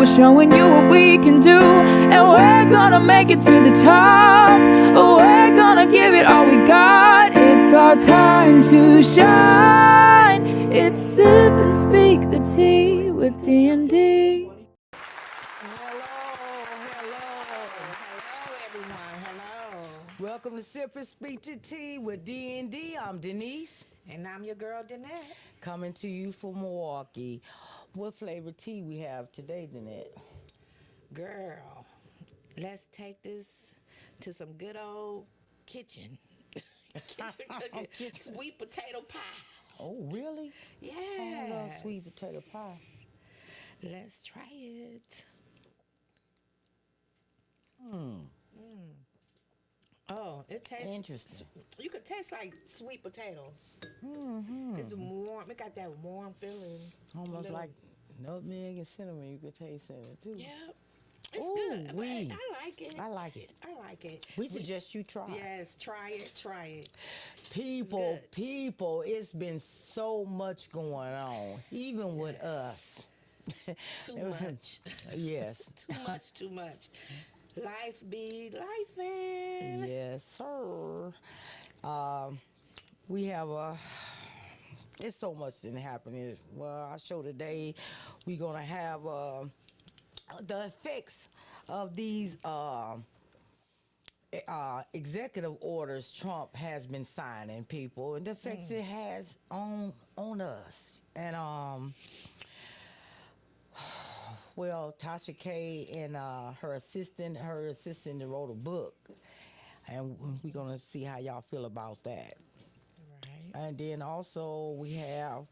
We're showing you what we can do, and we're gonna make it to the top. We're gonna give it all we got. It's our time to shine. It's Sip and Speak the Tea with D&D. Welcome to Sip and Speak to Tea with D&D. I'm Denise. And I'm your girl, Danette. Coming to you from Milwaukee. What flavor tea we have today, Danette? Girl, let's take this to some good old kitchen. Kitchen. Sweet potato pie. Oh, really? Yeah. I love sweet potato pie. Let's try it. Oh, it tastes interesting. You could taste like sweet potatoes. Mm-hmm. It's warm. It got that warm feeling. Almost like nutmeg and cinnamon. You could taste it too. Yeah, it's good. I like it. I like it. I like it. We suggest you try. Yes, try it. Try it. People, it's been so much going on, even with us. Too much. Yes. Too much. Life be lifing. Yes, sir. We have it's so much that happening. Well, our show today, we're gonna have the effects of these executive orders Trump has been signing, people, and the effects it has on us. And well, Tasha K and her assistant wrote a book, and we're gonna see how y'all feel about that. Right. And then also we have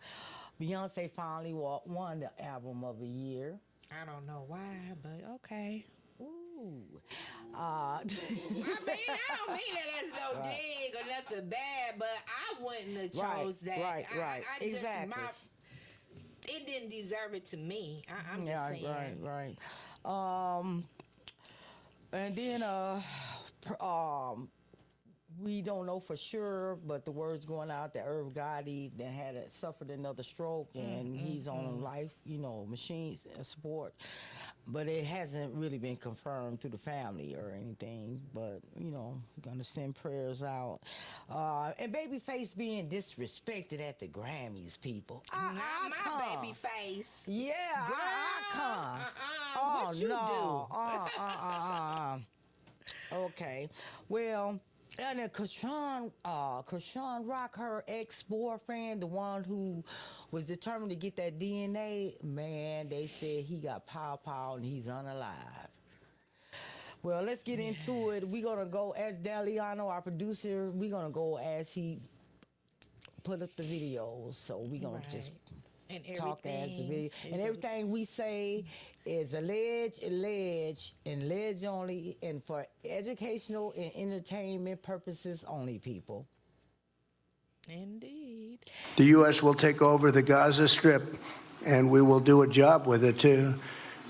Beyonce finally won the album of the year. I don't know why, but okay. Ooh. I mean, I don't mean that as no dig or nothing bad, but I wouldn't have chose that. Right. I just, Exactly. It didn't deserve it to me. I'm just saying. Right. And then we don't know for sure, but the word's going out that Irv Gotti that suffered another stroke, and he's on life, machines support. But it hasn't really been confirmed to the family or anything. But, we're going to send prayers out. And Babyface being disrespected at the Grammys, people. Not my Babyface. Yeah, Girl, what you do? Okay. Well, and then Krishan Rock, her ex-boyfriend, the one who was determined to get that DNA, man, they said he got pow and he's unalive. Well, let's get into it. We're going to go as Daliano, our producer, we're going to go as he put up the videos. So we're going to just talk as the video. And everything we say is alleged, and alleged only, and for educational and entertainment purposes only, people. Indeed. The U.S. will take over the Gaza Strip, and we will do a job with it, too.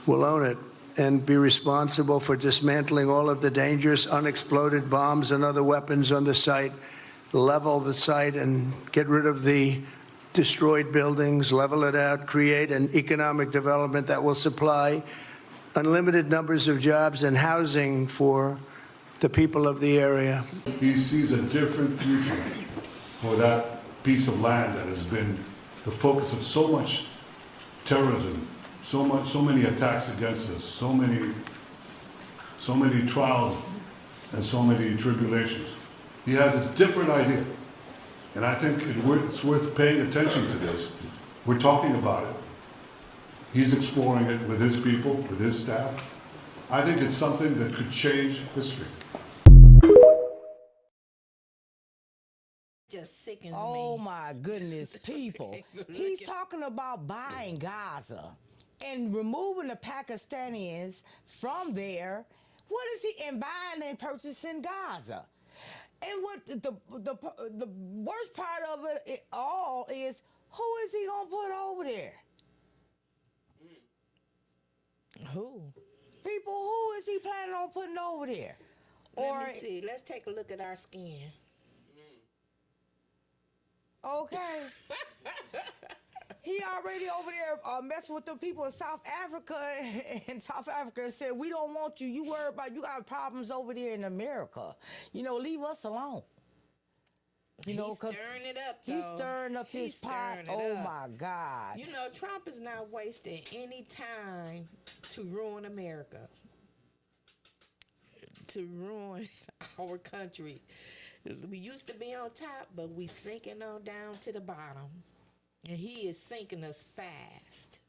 We'll own it and be responsible for dismantling all of the dangerous unexploded bombs and other weapons on the site, level the site and get rid of the destroyed buildings, level it out, create an economic development that will supply unlimited numbers of jobs and housing for the people of the area. He sees a different future for that piece of land that has been the focus of so much terrorism, so many attacks against us, so many trials and so many tribulations. He has a different idea. And I think it's worth paying attention to this. We're talking about it. He's exploring it with his people, with his staff. I think it's something that could change history. Just sickens me. Oh my goodness, people. He's talking about buying Gaza and removing the Pakistanis from there. What is he in buying and purchasing Gaza? And what the worst part of it all is, who is he gonna put over there? Who? People, who is he planning on putting over there? Let me see. Let's take a look at our skin. Okay. He He already over there messing with the people in South Africa and South Africa said, we don't want you. You worry about you got problems over there in America. You know, leave us alone. You know, he's stirring it up, though. He's stirring up this pot. Oh, my God. You know, Trump is not wasting any time to ruin America, to ruin our country. We used to be on top, but we sinking on down to the bottom. And he is sinking us fast,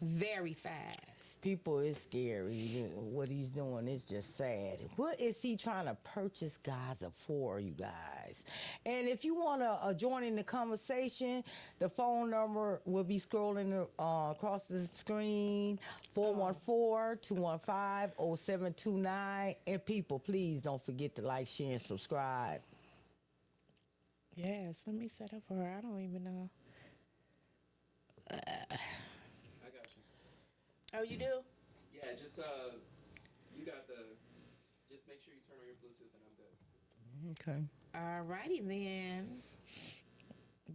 very fast. People, it's scary. What he's doing is just sad. What is he trying to purchase Gaza for, you guys? And if you want to join in the conversation, the phone number will be scrolling across the screen, 414-215-0729. And people, please don't forget to like, share, and subscribe. Yes, let me set up for her. I don't even know. I got you. Oh, you do? Yeah, just you got just make sure you turn on your Bluetooth and I'm good. Okay. Alrighty then.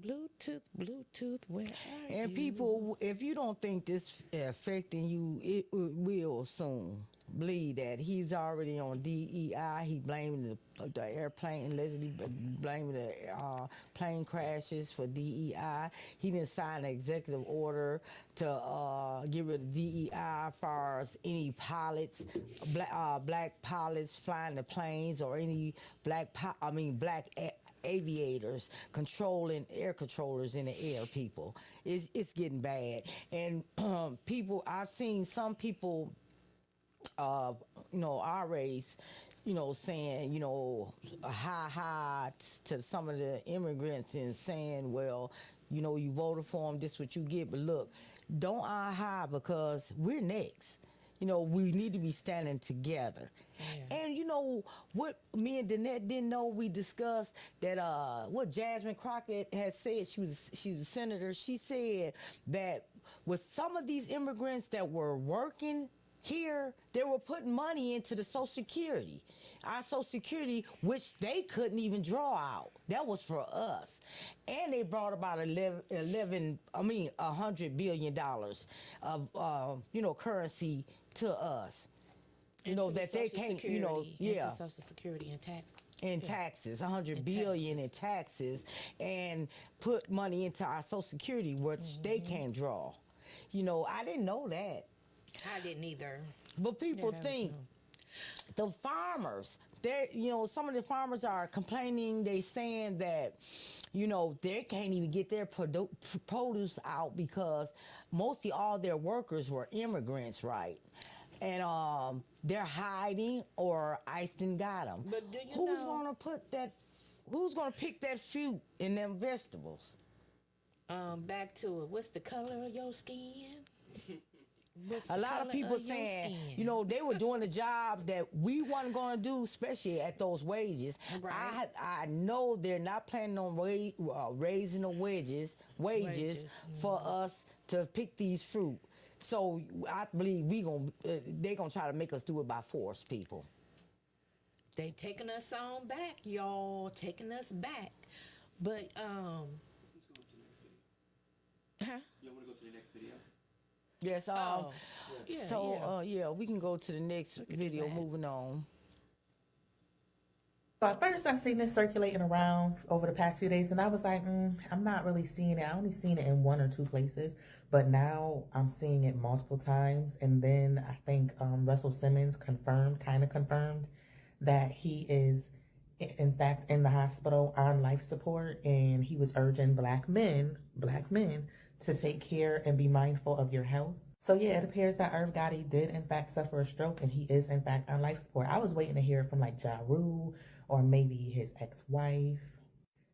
Bluetooth, where are you? And people, if you don't think this affecting you, it will soon. Believe that. He's already on DEI. He blaming the airplane, allegedly blaming the plane crashes for DEI. He didn't sign an executive order to get rid of DEI as far as any pilots, black pilots flying the planes, or any black aviators controlling air controllers in the air. People, it's getting bad. And people, I've seen some people our race, saying, hi to some of the immigrants and saying, well, you voted for them, this what you get. But look, don't hi because we're next. We need to be standing together. Yeah. And what me and Danette didn't know, we discussed that what Jasmine Crockett has said, she's a senator, she said that with some of these immigrants that were working here, they were putting money into the Social Security. Our Social Security, which they couldn't even draw out. That was for us. And they brought about $100 billion of, currency to us. That they can't, into Social Security and taxes. In taxes, $100 billion in taxes, and put money into our Social Security, which they can't draw. I didn't know that. I didn't either. But people think the farmers, some of the farmers are complaining. They saying that, they can't even get their produce out because mostly all their workers were immigrants, right? And they're hiding, or ICE done got them. But do you who's know? Who's gonna pick that fruit in them vegetables? Back to it. What's the color of your skin? A lot of people saying, they were doing the job that we weren't going to do, especially at those wages. Right. I know they're not planning on raising the wages for us to pick these fruit. So I believe they're gonna try to make us do it by force, people. They taking us on back, y'all, taking us back. But Let's go to the next video. Huh? You want to go to the next video? Yes. We can go to the next video. Moving on. So at first I seen this circulating around over the past few days, and I was like, I'm not really seeing it. I only seen it in 1 or 2 places, but now I'm seeing it multiple times. And then I think Russell Simmons kind of confirmed that he is in fact in the hospital on life support, and he was urging black men to take care and be mindful of your health. So yeah, it appears that Irv Gotti did in fact suffer a stroke, and he is in fact on life support. I was waiting to hear from like Ja Rule or maybe his ex-wife.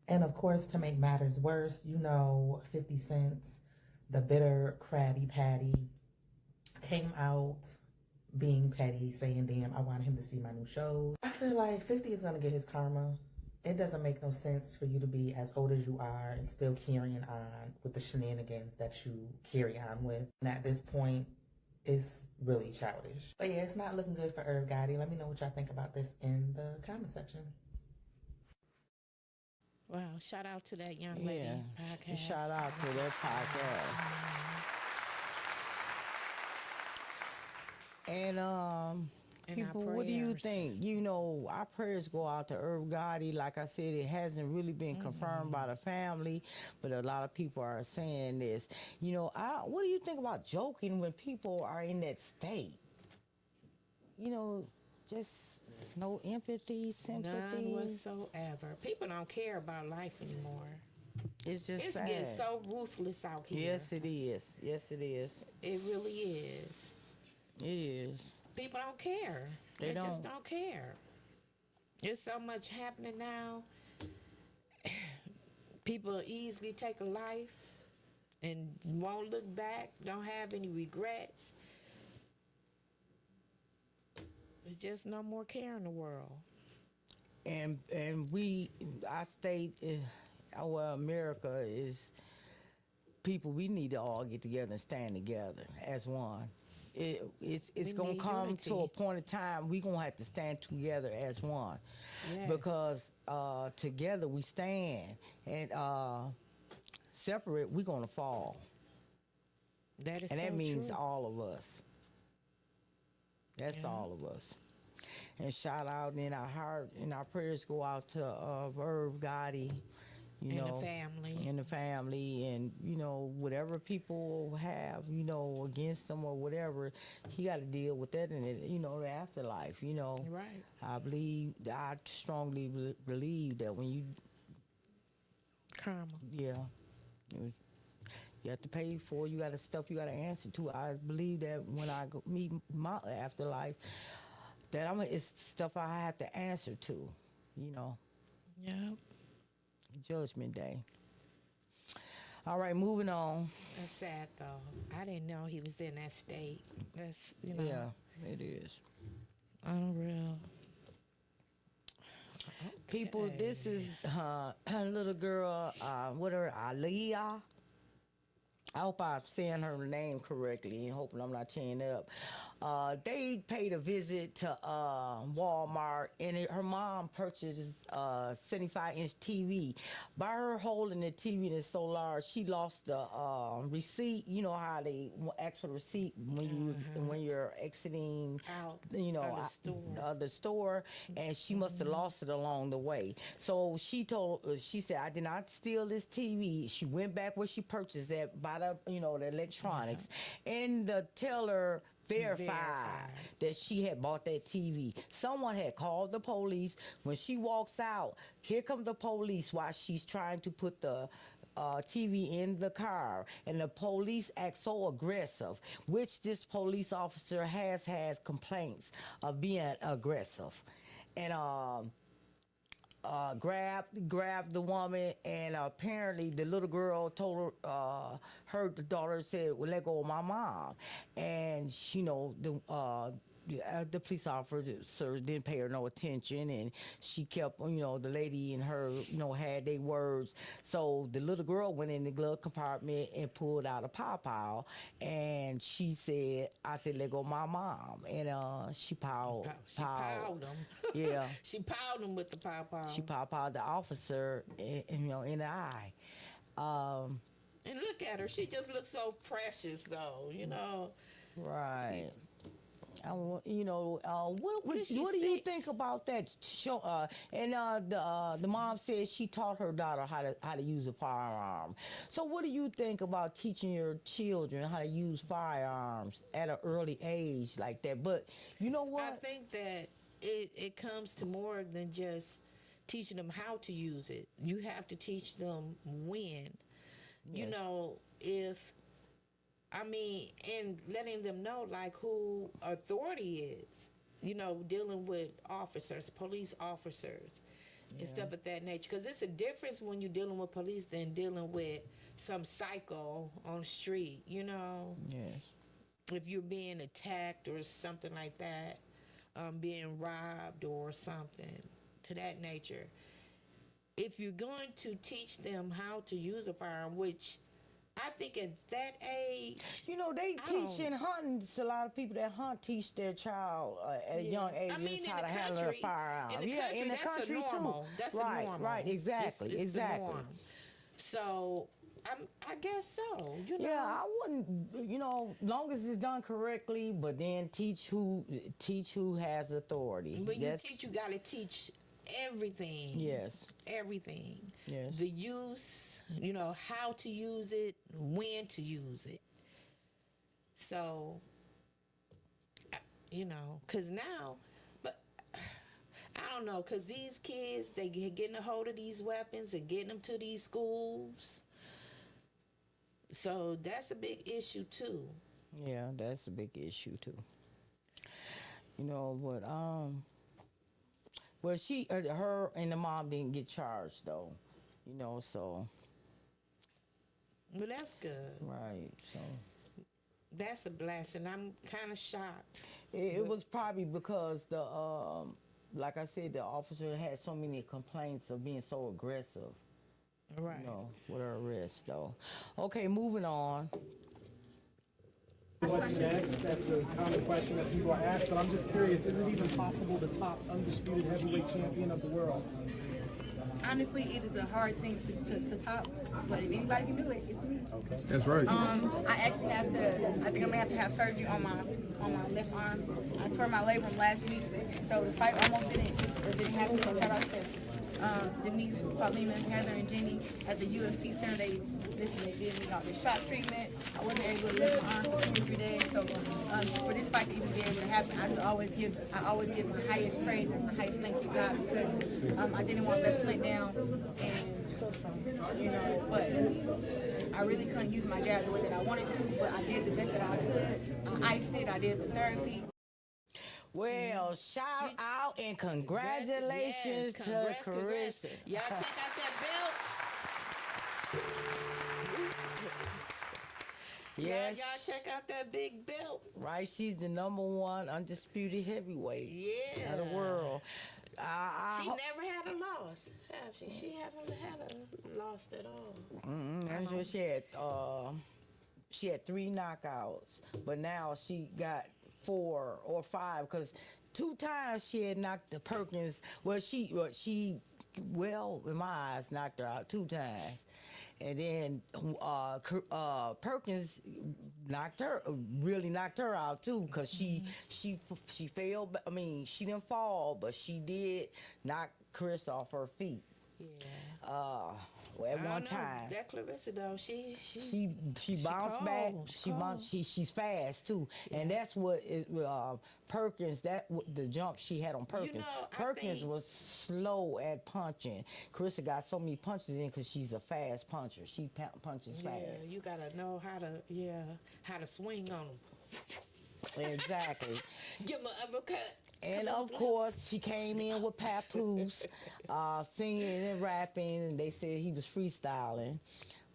And of course, to make matters worse, 50 Cent, the bitter Krabby Patty, came out being petty, saying, damn, I want him to see my new shows. I feel like 50 is gonna get his karma. It doesn't make no sense for you to be as old as you are and still carrying on with the shenanigans that you carry on with. And at this point, it's really childish. But yeah, it's not looking good for Irv Gotti. Let me know what y'all think about this in the comment section. Wow, shout out to that young lady Yeah, podcast. shout out to that podcast. And And people, our what do you prayers. think? You know, our prayers go out to Irv Gotti. Like I said, it hasn't really been confirmed by the family, but a lot of people are saying this. You know, what do you think about joking when people are in that state? You know, just no empathy, sympathy. None whatsoever. People don't care about life anymore. It's just It's sad. getting so ruthless out here. Yes, it is. Yes, it is. It really is. It is. People don't care. They just don't. don't care. There's so much happening now. People easily take a life and won't look back, don't have any regrets. There's just no more care in the world. And our state, well, America is people. We need to all get together and stand together as one. It's We gonna need come unity. to a point in time we gonna have to stand together as one, Yes. because together we stand, and separate we gonna fall, That is and so that means true. all of us. That's Yeah. all of us. And shout out in our heart and our prayers go out to Irv Gotti, you And the know, family. and the family, and you know whatever people have, you know, against him or whatever, he got to deal with that in it, you know, the afterlife. You know, Right. I strongly believe that when you, Karma. yeah, you have to pay for. You got stuff you got to answer to. I believe that when I go meet my afterlife, that it's stuff I have to answer to. You know, Yeah. Judgment Day. All right, moving on. That's sad though. I didn't know he was in that state. That's Yeah, it is. unreal. People, this is her little girl, what her, Aliyah. I hope I'm saying her name correctly and hoping I'm not tearing it up. They paid a visit to Walmart, and her mom purchased a 75-inch TV. By her holding the TV and it's so large, she lost the receipt. You know how they ask for the receipt when you're exiting, Out you know, of the store. the store, and she must have lost it along the way. So she said, I did not steal this TV. She went back where she purchased that, by the, you know, the electronics, and the teller verified that she had bought that TV. Someone had called the police. When she walks out, here come the police while she's trying to put the TV in the car, and the police act so aggressive, which this police officer has had complaints of being aggressive, and grabbed the woman, and apparently the little girl told her, the daughter said, well, let go of my mom, and she, you know, the police officer didn't pay her no attention, and she kept, you know, the lady and her, you know, had their words. So the little girl went in the glove compartment and pulled out a pow, and she said, I said, let go of my mom, and she powed him. Yeah. She powed him with the pow. She powed the officer, you know, in the eye. And look at her. She just looks so precious, though. You know. Right. You know, what Is she do you 6? think about that show? And the mom said she taught her daughter how to use a firearm. So what do you think about teaching your children how to use firearms at an early age like that? But you know what? I think that it comes to more than just teaching them how to use it. You have to teach them when. You Yes. know, and letting them know like who authority is. You know, dealing with officers, police officers, and stuff of that nature. Because it's a difference when you're dealing with police than dealing with some psycho on the street. You know. Yes. If you're being attacked or something like that, being robbed or something to that nature. If you're going to teach them how to use a firearm, which I think at that age, You know, they teach in hunting. It's a lot of people that hunt teach their child at a young age I mean, just in how the to handle a country, firearm. in the Yeah, country, in the that's country a normal. too. That's right, a normal. right, exactly, It's exactly. The norm. So I guess so. You know. Yeah, I wouldn't. You know, long as it's done correctly, but then teach who has authority. When you teach, you gotta teach everything. Yes. Everything. Yes. The use, you know, how to use it, when to use it. So, you know, because now, but I don't know, because these kids, they getting a hold of these weapons and getting them to these schools. So that's a big issue too. Yeah, that's a big issue too. You know, but well, her and the mom didn't get charged though. You know, so Well, that's good. right, so. That's a blessing. I'm kind of shocked. It was probably because the, like I said, the officer had so many complaints of being so aggressive. Right. You know, with her arrest, though. Okay, moving on. What's next? That's a common question that people are asked, but I'm just curious, is it even possible to top undisputed heavyweight champion of the world? Honestly, it is a hard thing to top, but if anybody can do it, it's me. Okay. That's right. I actually have to. I think I'm gonna have to have surgery on my left arm. I tore my labrum last week, so the fight almost didn't happen. So shout out to Denise, Paulina, Heather, and Jenny at the UFC center. They gave me all the shot treatment. I wasn't able to lift my arm for 2 or 3 days. So for this fight to even be able to happen, I always give the highest praise and the highest thanks to God, because I didn't want to let Flint down, and you know, but I really couldn't use my jab the way that I wanted to. But I did the best that I could. I iced it. I did the therapy. Well, shout out and congratulations to Carissa. Y'all check out that belt. Yes. Y'all check out that big belt. Right, she's the ¡1 undisputed heavyweight Yeah. of the world. She never had a loss. Have she? She haven't had a loss at all. That's what she had 3 knockouts, but now she got 4 or 5 because 2 times she had knocked the Perkins. Well, she in my eyes knocked her out 2 times. And then Perkins really knocked her out too, because she failed. I mean, she didn't fall, but she did knock Chris off her feet. Yeah. At one time. That Clarissa though, she bounced back. She's fast too, and that's what Perkins. The jump she had on Perkins. You know, Perkins was slow at punching. Carissa got so many punches in because she's a fast puncher. She punches fast. Yeah, you gotta know how to swing on them. Exactly. Give them an uppercut. And of course, she came in with Papoose, singing and rapping, and they said he was freestyling,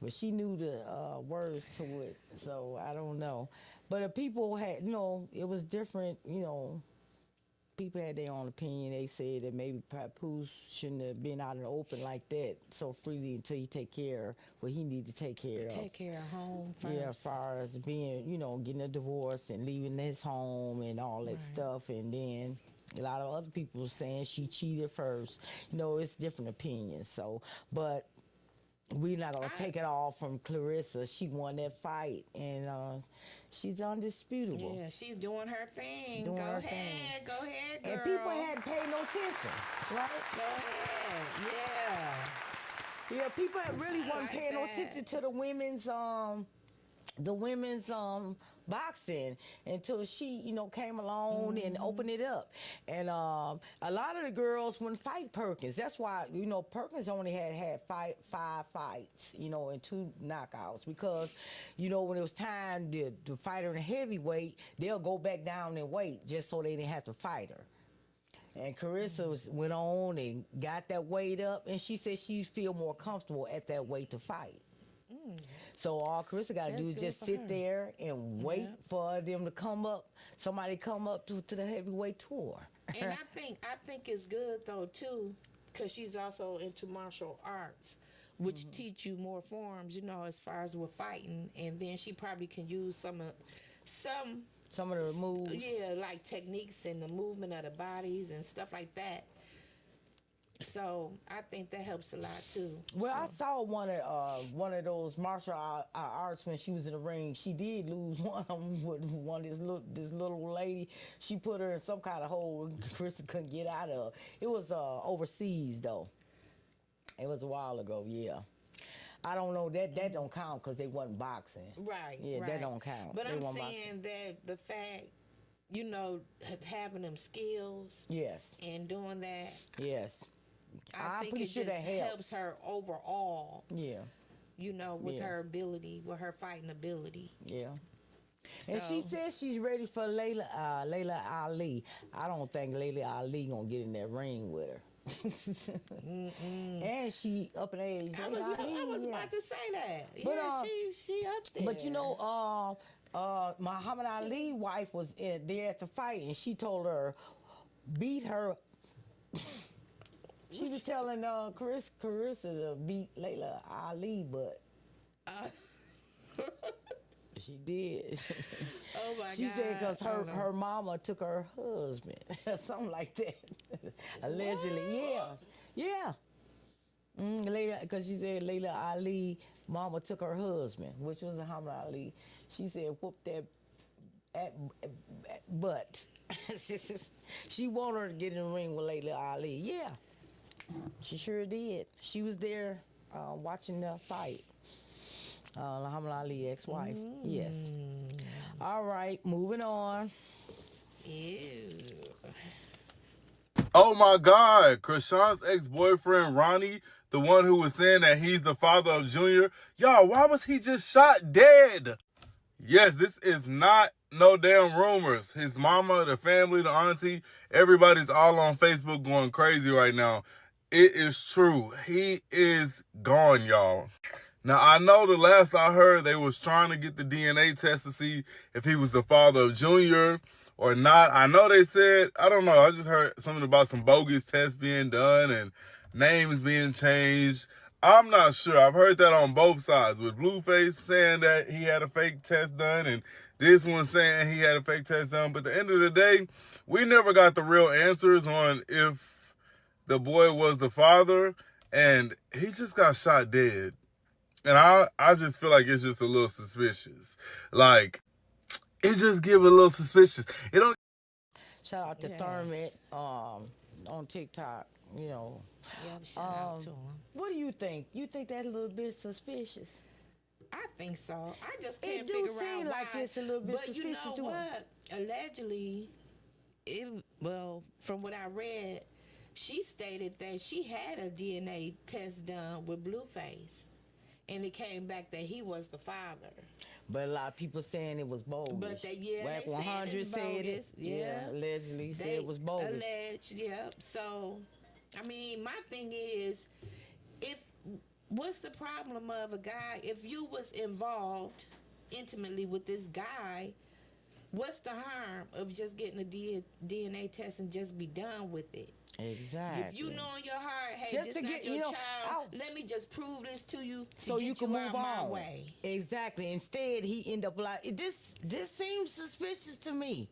but she knew the words to it, so I don't know. But the people had, it was different, people had their own opinion. They said that maybe Papoose shouldn't have been out in the open like that so freely until he take care of what he needed to take care of. Take care of home first. Yeah, as far as being, getting a divorce and leaving his home and all that stuff. And then a lot of other people were saying she cheated first. It's different opinions. So, but we're not going to take it all from Clarissa. She won that fight, and she's undisputable. Yeah, she's doing her thing. She's doing her thing. Go ahead, girl. And people hadn't paid no attention, right? Go ahead, yeah. Yeah, people really wasn't like paying no that. attention to the women's boxing until she, came along and opened it up. And a lot of the girls wouldn't fight Perkins. That's why, Perkins only had 5 fights, and 2 knockouts. Because, when it was time to fight her in heavyweight, they'll go back down in weight just so they didn't have to fight her. And Carissa went on and got that weight up, and she said she feel more comfortable at that weight to fight. So all Carissa got to do is just sit there and wait for them to come up, somebody come up to the heavyweight tour. And I think it's good though too, because she's also into martial arts, which teach you more forms, as far as with fighting, and then she probably can use some of the moves. yeah, like techniques and the movement of the bodies and stuff like that. So I think that helps a lot too. Well, I So, saw one of those martial arts when she was in the ring. She did lose one of them with this little lady. She put her in some kind of hole Chris couldn't get out of. It was overseas though. It was a while ago. Yeah. I don't know that don't count because they wasn't boxing. right. Yeah, right. that don't count. But They I'm wasn't saying that the fact, having them skills Yes. and doing that, Yes. I I'm think pretty it sure just that helps her overall. Yeah. With Yeah. her ability, with her fighting ability. Yeah. And she So- says she's ready for Layla Ali. I don't think Layla Ali gonna get in that ring with her. And she up in age. I was Layla Ali, yeah. about to say that. But, Yeah, she up there. But Muhammad Ali wife was there at the fight, and she told her beat her. She was telling Carissa to beat Layla Ali, but she did. Oh my She God. said because I don't know. her mama took her husband, something like that. Allegedly, yeah. Because she said Layla Ali, mama took her husband, which was Muhammad Ali. She said whoop that butt. She wanted her to get in the ring with Layla Ali. Yeah, she sure did. She was there watching the fight. Muhammad Ali ex-wife. Yes. All right, moving on. Ew. Oh my God, Krishan's ex-boyfriend Ronnie, the one who was saying that he's the father of Junior. Y'all, why was he just shot dead? Yes, this is not no damn rumors. His mama, the family, the auntie, everybody's all on Facebook going crazy right now. It is true. He is gone, y'all. Now, I know the last I heard, they was trying to get the DNA test to see if he was the father of Junior or not. I know they said, I don't know, I just heard something about some bogus tests being done and names being changed. I'm not sure. I've heard that on both sides, with Blueface saying that he had a fake test done and this one saying he had a fake test done. But at the end of the day, we never got the real answers on if the boy was the father, and he just got shot dead. And I just feel like it's just a little suspicious. Like, it just give a little suspicious. It don't. Shout out to Yes. Thurman on TikTok. Yeah, shout out to him. What do you think? You think that a little bit suspicious? I think so. I just It can't do figure seem out like why. it's a little bit but suspicious you to know him. what? Allegedly, from what I read, she stated that she had a DNA test done with Blueface, and it came back that he was the father. But a lot of people saying it was bogus. But they Whack saying 100 it's said bogus. it. Yeah, allegedly said They it was bogus. Alleged, yep. So, I mean, my thing is, what's the problem of a guy, if you was involved intimately with this guy, what's the harm of just getting a DNA test and just be done with it? Exactly. If you know in your heart, hey, Just this to not get- your you know, child, let me just prove this to you so get you can out move my on. way. Exactly. Instead, he ended up like this. This seems suspicious to me.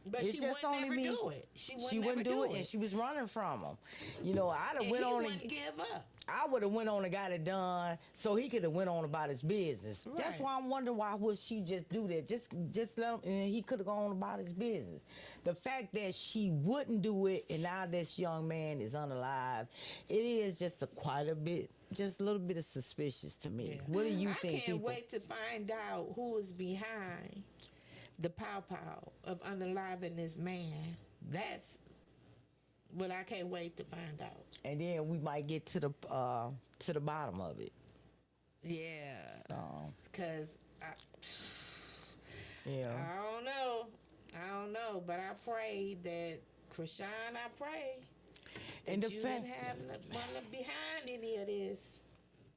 But It's she just would only never me. do it. She She would wouldn't never do it, and she was running from him. You know, I'd have and went he on wouldn't and give up. I would have went on and got it done, so he could have went on about his business. That's Right. why I'm wondering why would she just do that? Just let him, and he could have gone about his business. The fact that she wouldn't do it, and now this young man is unalive, it is just quite a bit, just a little bit of suspicious to me. Yeah. What do you I think, can't people? wait to find out who is behind the pow of unaliving this man. That's what I can't wait to find out. And then we might get to the bottom of it. Yeah, So cause yeah. I don't know, but I pray that Krishan, I pray And that the you fact- didn't have one behind any of this.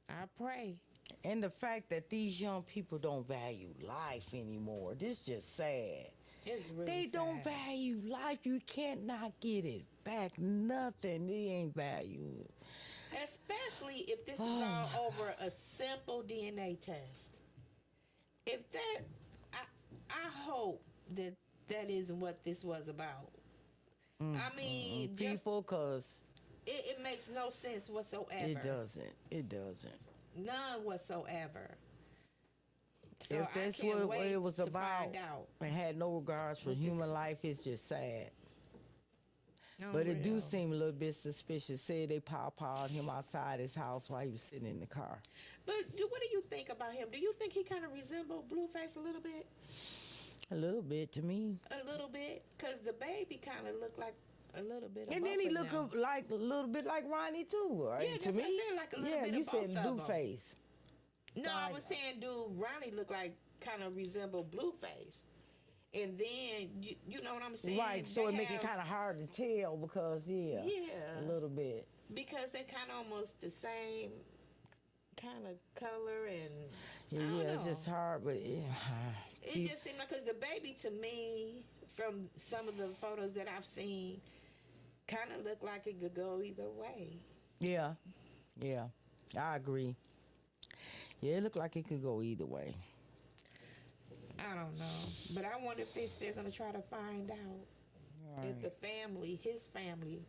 I pray. And the fact that these young people don't value life anymore, this just sad. It's really They don't sad. value life. You can't not get it back. Nothing. They ain't value. Especially if this is all over a simple DNA test. If that, I hope that that isn't what this was about. I mean, just People, cause it makes no sense whatsoever. it doesn't. It doesn't. None whatsoever. So If that's I can't what wait it was to about, find out. and had no regards for What human this- life, it's just sad. No, But it do real. seem a little bit suspicious. Said they pawpawed him outside his house while he was sitting in the car. But what do you think about him? Do you think he kind of resembled Blueface a little bit? A little bit to me. A little bit, cause the baby kind of looked like a little bit. Of And both then he of looked them. like a little bit like Ronnie too, right? Yeah, to that's me, what I said, like a little yeah, bit you of said both of 'em. Blueface. No, I was saying, dude, Ronnie looked like kind of resembled Blueface, and then you know what I'm saying? Right, so They it make it have- kind of hard to tell because Yeah. a little bit. because they kind of almost the same kind of color and Yeah, I don't it's know. just hard, but It just seemed like because the baby to me, from some of the photos that I've seen, kind of looked like it could go either way. yeah, I agree. Yeah, it looked like it could go either way. I don't know, but I wonder if they're still gonna try to find out if the family, his family,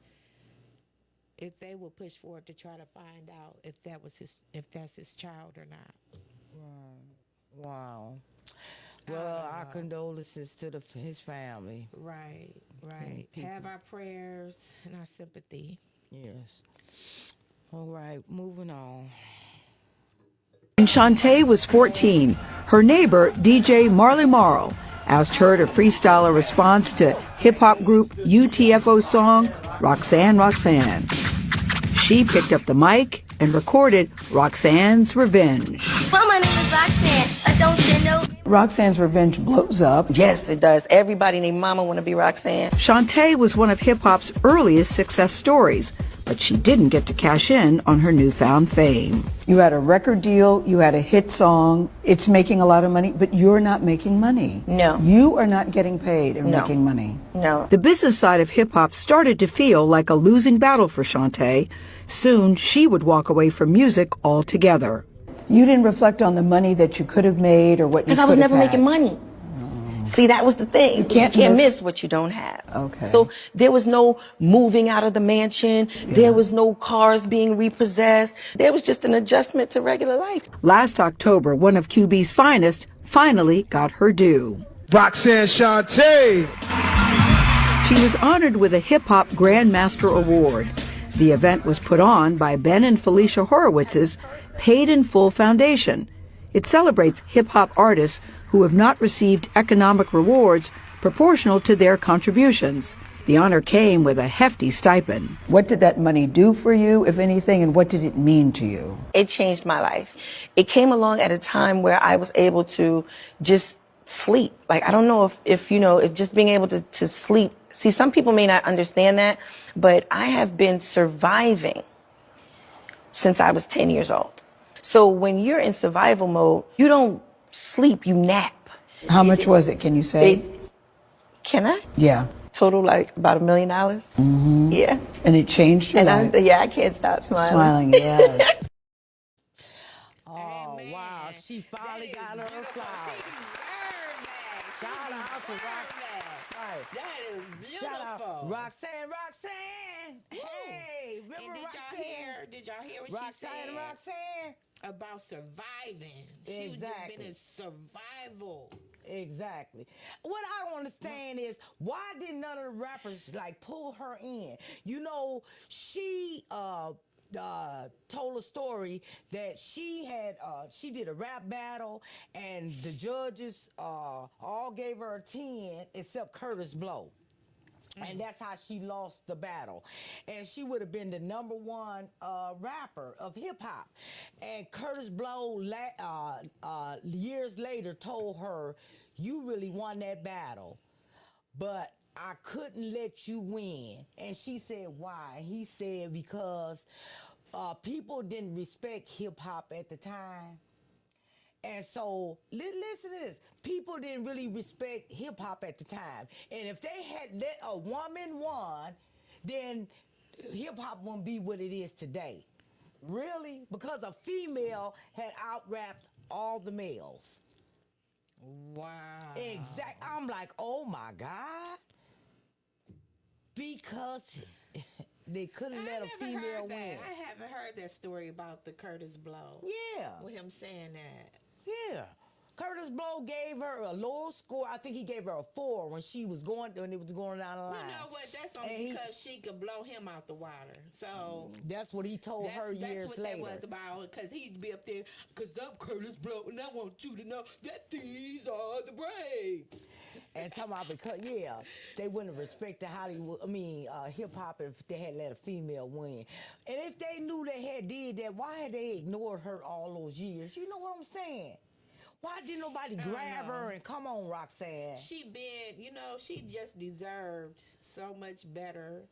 if they will push forward to try to find out if that's his child or not. Wow. Well, our condolences to his family. Right, right. Have our prayers and our sympathy. Yes. All right, moving on. When Shantae was 14, her neighbor, DJ Marley Marl, asked her to freestyle a response to hip-hop group UTFO's song, Roxanne, Roxanne. She picked up the mic and recorded Roxanne's Revenge. Well, my name is Roxanne. I don't say no. Roxanne's Revenge blows up. Yes, it does. Everybody named Mama want to be Roxanne. Shantae was one of hip-hop's earliest success stories, but she didn't get to cash in on her newfound fame. You had a record deal, you had a hit song, it's making a lot of money, but you're not making money. No. You are not getting paid or No. making money. No. The business side of hip-hop started to feel like a losing battle for Shantae. Soon, she would walk away from music altogether. You didn't reflect on the money that you could have made or what you Because I was never making money. See, that was the thing. You can't miss what you don't have. Okay. So there was no moving out of the mansion. There was no cars being repossessed. There was just an adjustment to regular life. Last October, one of QB's finest finally got her due. Roxanne Shantae. She was honored with a Hip Hop Grandmaster Award. The event was put on by Ben and Felicia Horowitz's Paid in Full Foundation. It celebrates hip-hop artists who have not received economic rewards proportional to their contributions. The honor came with a hefty stipend. What did that money do for you, if anything, and what did it mean to you? It changed my life. It came along at a time where I was able to just sleep. Like, I don't know if just being able to sleep. See, some people may not understand that, but I have been surviving since I was 10 years old. So when you're in survival mode, you don't sleep, you nap. How much was it, can you say? Can I? Yeah. Total like about $1 million. Mm-hmm. Yeah. And it changed your life? I can't stop smiling. Smiling, yeah. Oh, wow. She finally got her flowers. Shout out to Roxanne. Right. That is beautiful. Shout out Roxanne. Hey, remember And Roxanne? did y'all hear what she said? Roxanne. About surviving. She was just been in survival. Exactly. What I don't understand is why did none of the rappers like pull her in? You know, she told a story that she did a rap battle and the judges all gave her a 10 except Curtis Blow. And that's how she lost the battle. And she would have been the #1 rapper of hip hop. And Curtis Blow, years later, told her, "You really won that battle, but I couldn't let you win." And she said, "Why?" He said, "Because people didn't respect hip hop at the time." And so, listen to this. People didn't really respect hip-hop at the time. And if they had let a woman won, then hip-hop wouldn't be what it is today. Really? Because a female had out-rapped all the males. Wow. Exact. I'm like, oh my God. Because they couldn't let a female win. I haven't heard that story about the Curtis Blow. Yeah. With him saying that. Yeah. Curtis Blow gave her a low score. I think he gave her a 4 when it was going down the line. You know what? That's only because she could blow him out the water. So that's what he told her years later. That's what that was about. Because he'd be up there, because I'm Curtis Blow, and I want you to know that these are the breaks. And talking about because they wouldn't have respected Hollywood. I mean, hip hop if they had let a female win. And if they knew they had did that, why had they ignored her all those years? You know what I'm saying? Why didn't nobody grab her and come on, Roxanne? She just deserved so much better,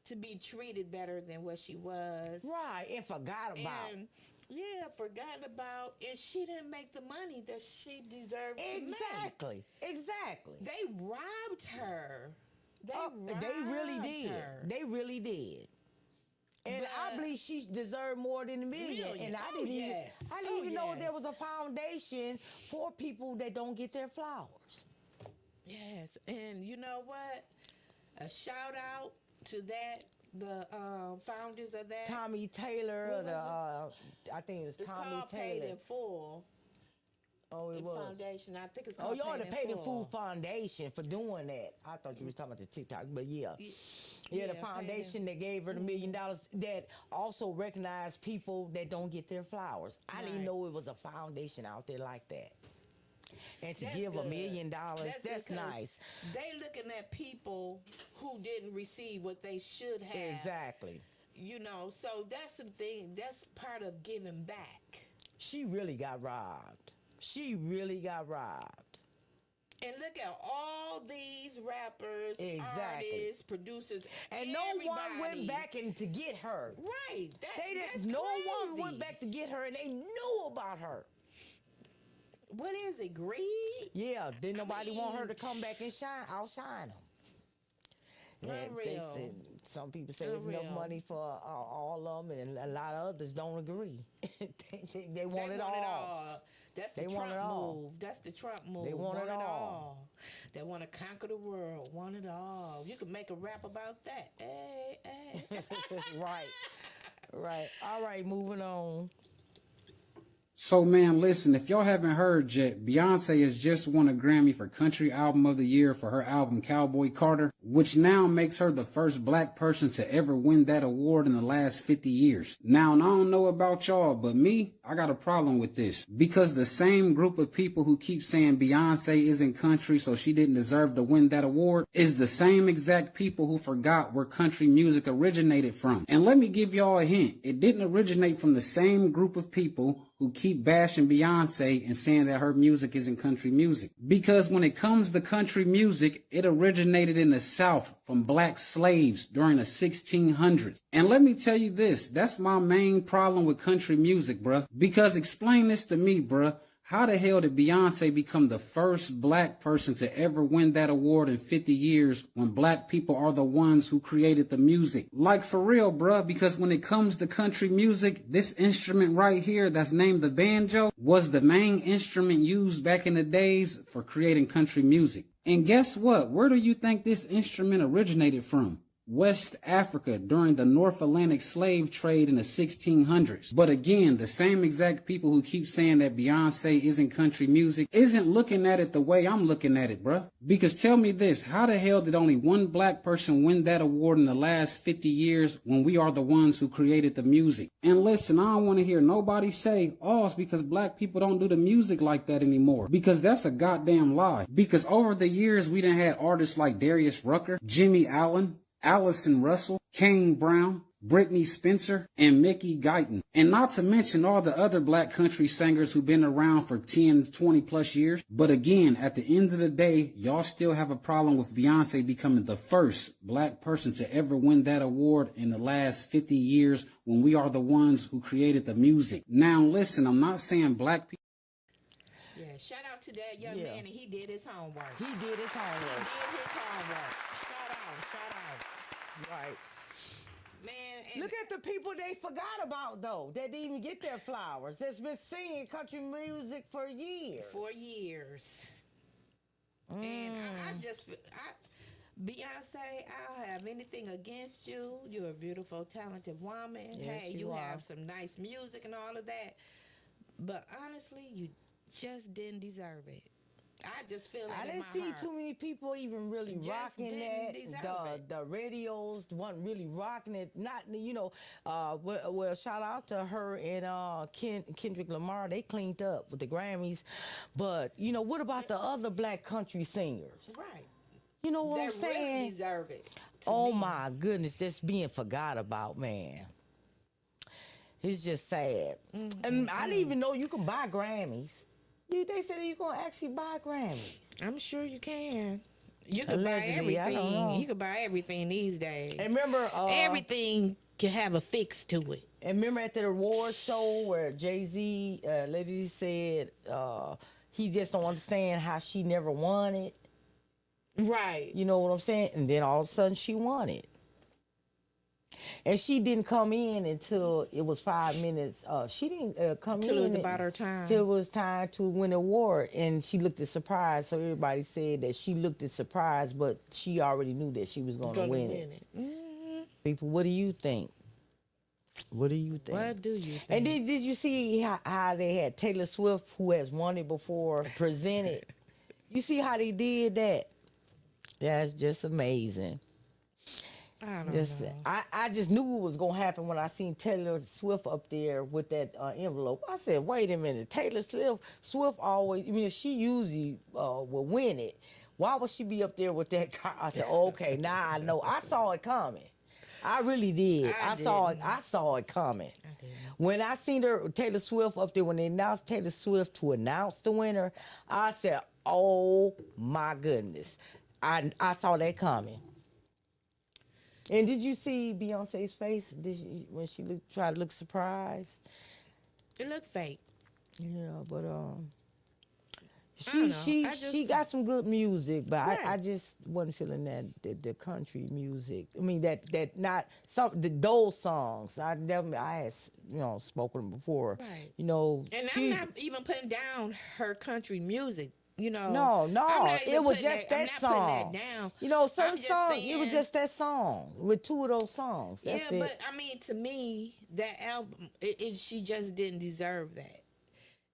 to be treated better than what she was. Right, and forgot about. Forgotten about, and she didn't make the money that she deserved to make. Exactly. They robbed her. They really did. They really did. And I believe she deserved more than $1 million. And I didn't even know there was a foundation for people that don't get their flowers. Yes, and you know what? A shout out to the founders of that. Tommy Taylor, I think it was Tommy called Taylor. Paid in Full. Oh, it was. Foundation. I think it's called the Paid in Full Foundation for doing that. I thought you was talking about the TikTok, but the foundation that gave her the $1 million that also recognized people that don't get their flowers. I didn't know it was a foundation out there like that. And to give $1 million, that's nice. They looking at people who didn't receive what they should have. Exactly. So that's the thing. That's part of giving back. She really got robbed. And look at all these rappers, artists, producers, and everybody. No one went back to get her. Right. No one went back to get her, and they knew about her. What is it, greed? Yeah, didn't nobody want her to come back and outshine them. Some people say there's enough money for all of them, and a lot of others don't agree. they want it all. That's the Trump move. That's the Trump move. They want it all. They want to conquer the world. Want it all. You can make a rap about that. Hey. Right. All right, moving on. So, man, listen, if y'all haven't heard yet, Beyonce has just won a Grammy for Country Album of the Year for her album Cowboy Carter, which now makes her the first black person to ever win that award in the last 50 years. Now, and I don't know about y'all, but me, I got a problem with this. Because the same group of people who keep saying Beyonce isn't country, so she didn't deserve to win that award, is the same exact people who forgot where country music originated from. And let me give y'all a hint. It didn't originate from the same group of people who keep bashing Beyonce and saying that her music isn't country music. Because when it comes to country music, it originated in the South from black slaves during the 1600s. And let me tell you this, that's my main problem with country music, bruh. Because explain this to me, bruh. How the hell did Beyonce become the first black person to ever win that award in 50 years when black people are the ones who created the music? Like for real, bruh, because when it comes to country music, this instrument right here that's named the banjo was the main instrument used back in the days for creating country music. And guess what? Where do you think this instrument originated from? West Africa during the North Atlantic slave trade in the 1600s. But again, the same exact people who keep saying that Beyonce isn't country music isn't looking at it the way I'm looking at it, bruh. Because tell me this, how the hell did only one black person win that award in the last 50 years when we are the ones who created the music? And listen, I don't want to hear nobody say, oh, it's because black people don't do the music like that anymore. Because that's a goddamn lie. Because over the years, we done had artists like Darius Rucker, Jimmy Allen, Allison Russell, Kane Brown, Brittany Spencer, and Mickey Guyton. And not to mention all the other black country singers who've been around for 10, 20 plus years. But again, at the end of the day, y'all still have a problem with Beyonce becoming the first black person to ever win that award in the last 50 years when we are the ones who created the music. Now listen, I'm not saying black people. Yeah, shout out to that young man, and he did his homework. He did his homework. Shout out. Right. Man, Look at the people they forgot about, though, that didn't even get their flowers, that's been singing country music for years. And I just, Beyonce, I don't have anything against you. You're a beautiful, talented woman. Yes, Hey, you you are. have some nice music and all of that. But honestly, you just didn't deserve it. I just feel like I in didn't my see heart, too many people even really just rocking didn't that. deserve The radios wasn't really rocking it. Not, well, shout out to her and Kendrick Lamar. They cleaned up with the Grammys. But, what about the other black country singers? Right. You know what They I'm saying? really deserve it. Oh my goodness, just being forgot about, man. It's just sad. And I didn't even know you can buy Grammys. They said you gonna actually buy Grammys. I'm sure you can. You can Allegedly, buy I don't everything. know. You can buy everything these days. And remember, everything can have a fix to it. And remember at the award show where Jay-Z, lady said he just don't understand how she never won it. Right. You know what I'm saying? And then all of a sudden she won it. And she didn't come in until it was 5 minutes. She didn't come in Till it was about her time. Till it was time to win the award. And she looked at surprised. So everybody said that she looked at surprised, but she already knew that she was going to win it. People, what do you think? What do you think? What do you think? And did you see how they had Taylor Swift, who has won it before, presented? You see how they did that? That's just amazing. I don't know. I just knew it was gonna happen when I seen Taylor Swift up there with that envelope. I said, "Wait a minute, Taylor Swift always. I mean, she usually will win it. Why would she be up there with that car?" I said, "Okay, now I know. I saw it coming. I really did. I saw it coming. When I seen Taylor Swift up there, when they announced Taylor Swift to announce the winner, I said, "Oh my goodness, I saw that coming." And did you see Beyonce's face when she tried to look surprised? It looked fake. Yeah, but she got some good music, but Right. I just wasn't feeling that the country music. I mean that not those songs. I had spoken them before. Right. You know, And I'm not even putting down her country music. You know, No, I'm not even it was putting just I'm that not putting song. that down. You know, certain I'm just songs. saying- It was just that song with two of those songs. That's yeah, it. but I mean, to me, that album, she just didn't deserve that.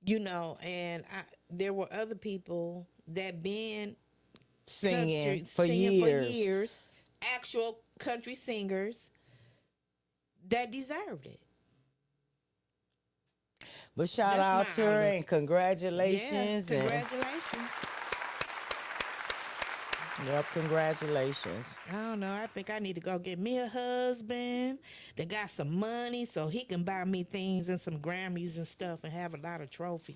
You know, and there were other people that been Singing for years. years, actual country singers that deserved it. But shout That's out my to her outlook. and congratulations. Yeah, congratulations. Yep, congratulations. I don't know. I think I need to go get me a husband that got some money so he can buy me things and some Grammys and stuff and have a lot of trophies.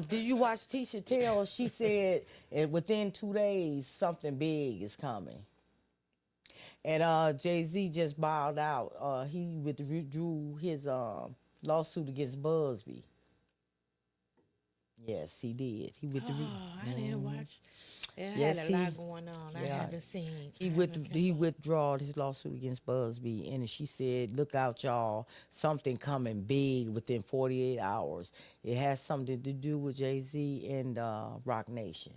Did you watch Tisha Tell? She said within 2 days something big is coming. And Jay-Z just bowed out. He withdrew his lawsuit against Busby. Yes, he did. He withdrew. Oh, I didn't watch. It Yes, had a lot going on. I haven't seen. He withdrew his lawsuit against Busby, and she said, "Look out, y'all! Something coming big within 48 hours. It has something to do with Jay-Z and Rock Nation."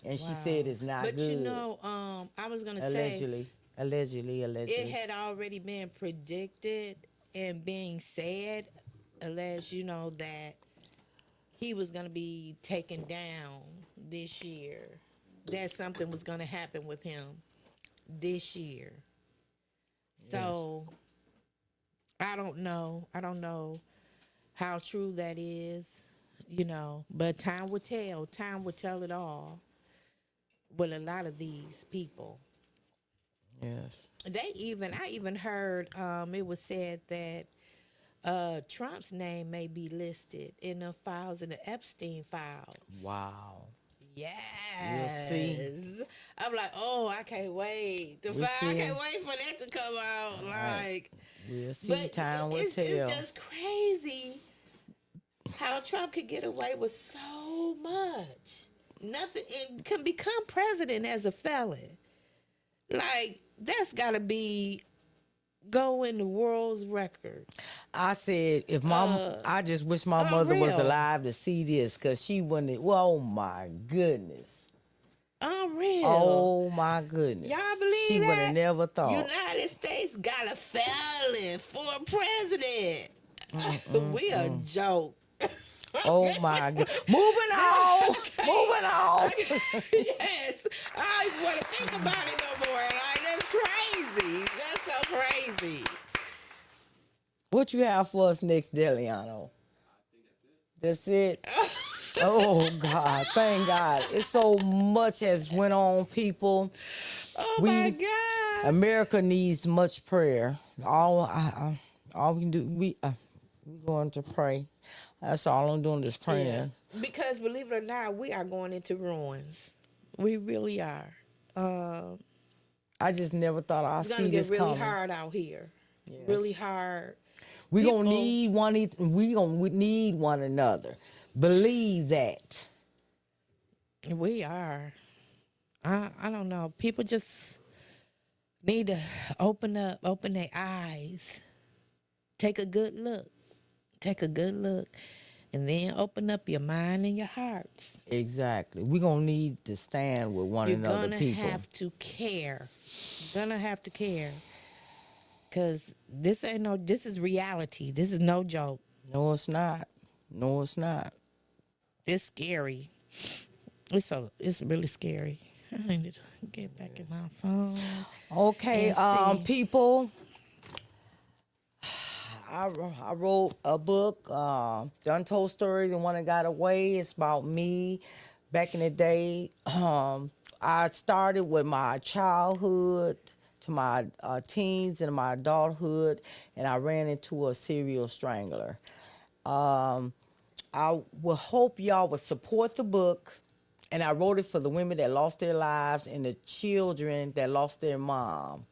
And she said it's not but good. you know, I was gonna Allegedly. it had already been predicted and being said, alleged, you know, that he was gonna be taken down this year. That something was gonna happen with him this year. So I don't know. I don't know how true that is, you know, but time will tell. Time will tell it all with a lot of these people. Yes. I even heard it was said that Trump's name may be listed in the files, in the Epstein files. Wow. Yes. We'll see. I'm like, oh, I can't wait. I can't wait for that to come out. Like, we'll see. but Time will it's tell. just crazy how Trump could get away with so much. Nothing, and can become president as a felon. Like, that's got to go in the world's record. I said, I just wish my unreal. mother was alive to see this, because she wouldn't. Well, oh my goodness. Unreal. Oh my goodness. Y'all believe she that? would have never thought. United States got a felon for president. We a joke. Oh my God. Moving on. Moving on. Yes. I don't even want to think about it no more. Like, that's crazy. That's so crazy. What you have for us next, Deliano? That's it. Oh God, thank God. It's so much has went on, people. Oh my God. America needs much prayer. All we can do, we going to pray. That's all I'm doing is praying. Yeah. Because believe it or not, we are going into ruins. We really are. I just never thought I'd see this coming. It's gonna get really hard out here. Yes. Really hard. We gonna need need one another. Believe that. We are. I don't know. People just need to open their eyes. Take a good look. And then open up your mind and your hearts. Exactly. We're going to need to stand with one another, people. You're going to have to care. You're going to have to care. Because this is reality. This is no joke. No, it's not. No, it's not. It's scary. It's really scary. I need to get back in my phone. Okay, people. I wrote a book, The Untold Story, The One That Got Away. It's about me back in the day. I started with my childhood to my teens and my adulthood, and I ran into a serial strangler. I will hope y'all will support the book, and I wrote it for the women that lost their lives and the children that lost their mom,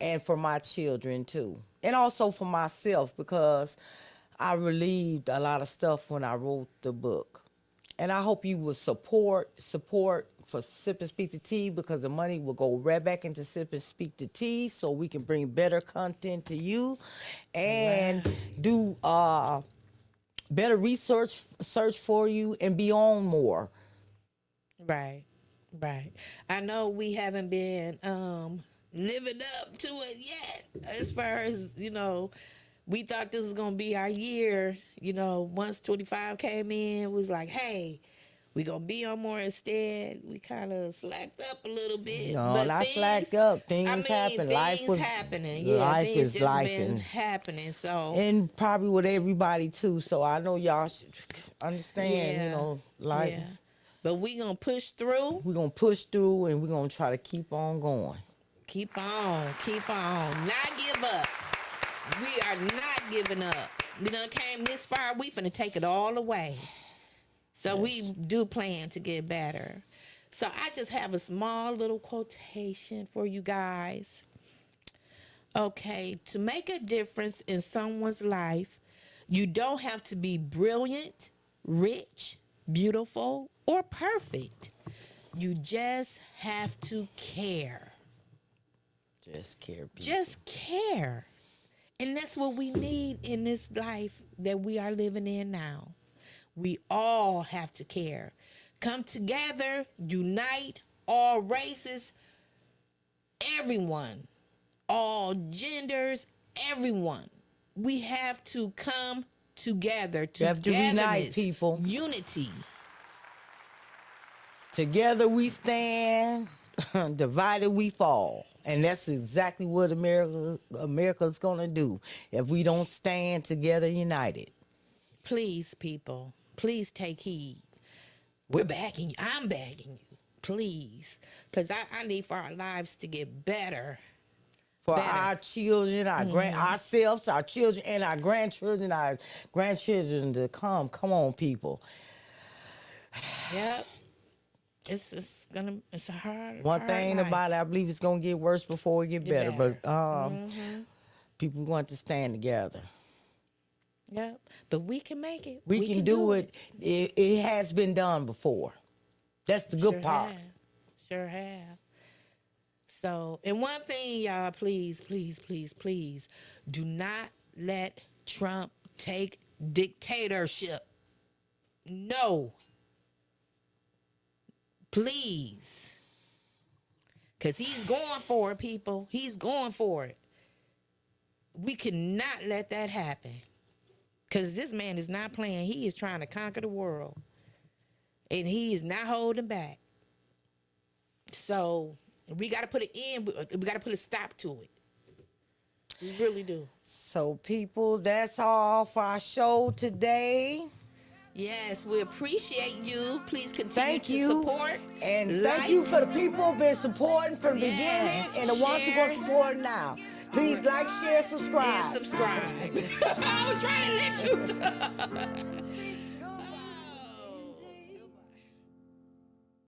and for my children too. And also for myself, because I relieved a lot of stuff when I wrote the book. And I hope you will support for Sip and Speak the Tea, because the money will go right back into Sip and Speak the Tea, so we can bring better content to you and do better search for you and be on more. Right. I know we haven't been living up to it yet, as far as, we thought this was gonna be our year. Once 25 came in, it was like, hey, we gonna be on more. Instead, we kind of slacked up a little bit. No, but not slacked up. Things happen. Life was happening. Yeah, life things is just life been happening. So, and probably with everybody too. So I know y'all should understand. Life. Yeah. But we gonna push through. We're gonna push through, and we're gonna try to keep on going. Keep on. Not give up. We are not giving up. We done came this far. We finna take it all away. So we do plan to get better. So I just have a small little quotation for you guys. Okay, to make a difference in someone's life, you don't have to be brilliant, rich, beautiful, or perfect. You just have to care. Just care, people. Just care. And that's what we need in this life that we are living in now. We all have to care. Come together, unite, all races, everyone, all genders, everyone. We have to come together. You have to unite, people. Unity. Together we stand, divided we fall. And that's exactly what America's going to do if we don't stand together united. Please, people, please take heed. We're begging you. I'm begging you. Please. Because I need for our lives to get better. For our children, ourselves, our children, and our grandchildren to come. Come on, people. Yep. It's a hard One thing life. about it, I believe it's gonna get worse before it get better. But people want to stand together. Yep. But we can make it. We can do it. It has been done before. That's the good part. Sure have. So, and one thing, y'all, please, please, please, please, do not let Trump take dictatorship. No. Please. Because he's going for it, people. He's going for it. We cannot let that happen. Because this man is not playing. He is trying to conquer the world. And he is not holding back. So we got to put an end. We got to put a stop to it. We really do. So, people, that's all for our show today. Yes, we appreciate you. Please continue Thank to you. support. And thank you for the people who've been supporting from the beginning and the ones who are going to support now. Please like, share, subscribe. And subscribe. I was trying to let you